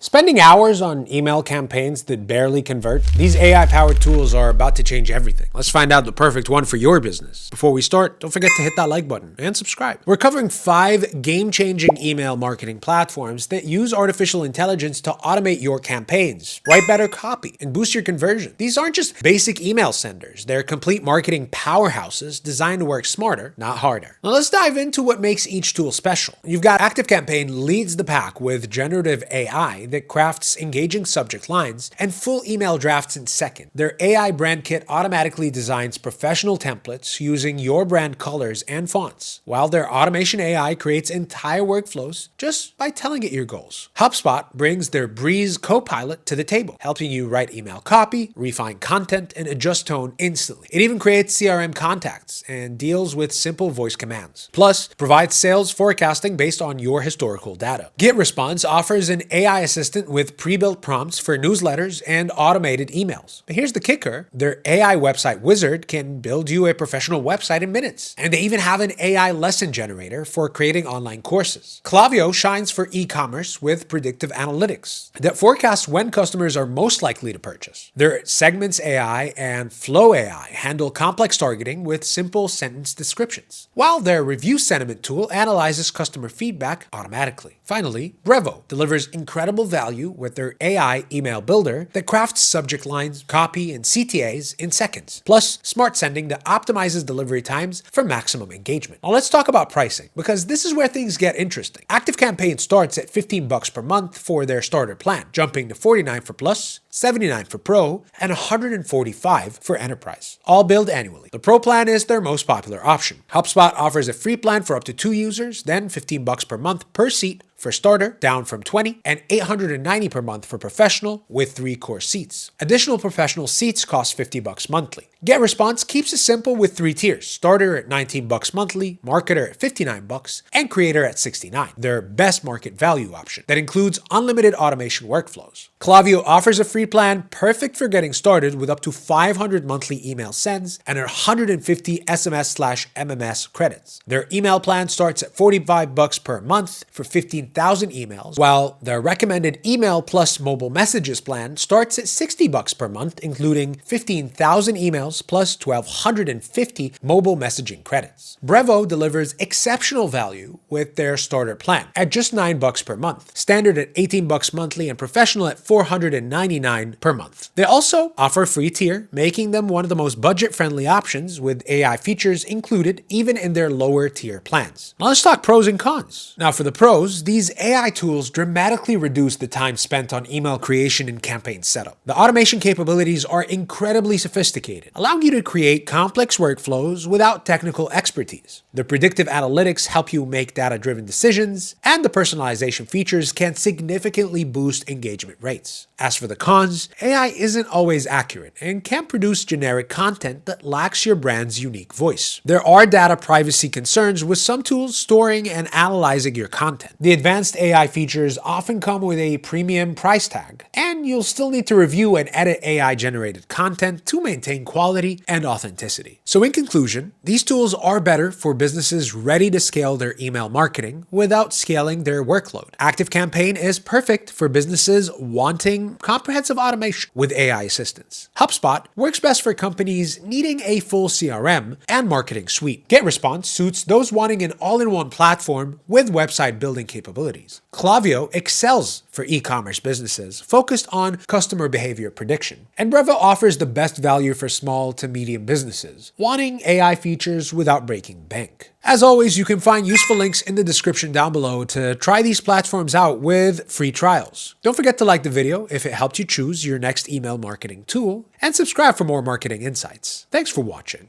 Spending hours on email campaigns that barely convert? These AI-powered tools are about to change everything. Let's find out the perfect one for your business. Before we start, don't forget to hit that like button and subscribe. We're covering 5 game-changing email marketing platforms that use artificial intelligence to automate your campaigns, write better copy, and boost your conversion. These aren't just basic email senders. They're complete marketing powerhouses designed to work smarter, not harder. Now let's dive into what makes each tool special. You've got ActiveCampaign leads the pack with generative AI that crafts engaging subject lines and full email drafts in seconds. Their AI brand kit automatically designs professional templates using your brand colors and fonts, while their automation AI creates entire workflows just by telling it your goals. HubSpot brings their Breeze Copilot to the table, helping you write email copy, refine content, and adjust tone instantly. It even creates CRM contacts and deals with simple voice commands. Plus, provides sales forecasting based on your historical data. GetResponse offers an AI assistant with pre-built prompts for newsletters and automated emails. But here's the kicker. Their AI website wizard can build you a professional website in minutes. And they even have an AI lesson generator for creating online courses. Klaviyo shines for e-commerce with predictive analytics that forecasts when customers are most likely to purchase. Their Segments AI and Flow AI handle complex targeting with simple sentence descriptions, while their review sentiment tool analyzes customer feedback automatically. Finally, Brevo delivers incredible value with their AI email builder that crafts subject lines, copy, and CTAs in seconds, plus smart sending that optimizes delivery times for maximum engagement. Now let's talk about pricing, because this is where things get interesting. ActiveCampaign starts at $15 per month for their starter plan, jumping to $49 for Plus, $79 for Pro, and $145 for Enterprise, all billed annually. The Pro plan is their most popular option. HubSpot offers a free plan for up to 2 users, then $15 per month per seat for starter, down from $20, and $890 per month for professional with 3 core seats. Additional professional seats cost $50 monthly. GetResponse keeps it simple with 3 tiers: starter at $19 monthly, marketer at $59, and creator at $69. Their best market value option that includes unlimited automation workflows. Klaviyo offers a free plan perfect for getting started with up to 500 monthly email sends and 150 SMS/MMS credits. Their email plan starts at $45 per month for 15,000 emails, while their recommended email plus mobile messages plan starts at $60 per month, including 15,000 emails plus 1,250 mobile messaging credits. Brevo delivers exceptional value with their starter plan at just $9 per month, standard at $18 monthly, and professional at $499 per month. They also offer a free tier, making them one of the most budget-friendly options with AI features included even in their lower tier plans. Now let's talk pros and cons. Now for the pros, these AI tools dramatically reduce the time spent on email creation and campaign setup. The automation capabilities are incredibly sophisticated, allowing you to create complex workflows without technical expertise. The predictive analytics help you make data-driven decisions, and the personalization features can significantly boost engagement rates. As for the cons, AI isn't always accurate and can produce generic content that lacks your brand's unique voice. There are data privacy concerns with some tools storing and analyzing your content. The advanced AI features often come with a premium price tag, and you'll still need to review and edit AI-generated content to maintain quality and authenticity. So in conclusion, these tools are better for businesses ready to scale their email marketing without scaling their workload. ActiveCampaign is perfect for businesses wanting comprehensive automation with AI assistance. HubSpot works best for companies needing a full CRM and marketing suite. GetResponse suits those wanting an all-in-one platform with website building capabilities. Klaviyo excels for e-commerce businesses focused on customer behavior prediction. And Brevo offers the best value for small to medium businesses wanting AI features without breaking bank. As always, you can find useful links in the description down below to try these platforms out with free trials. Don't forget to like the video if it helped you choose your next email marketing tool, and subscribe for more marketing insights. Thanks for watching.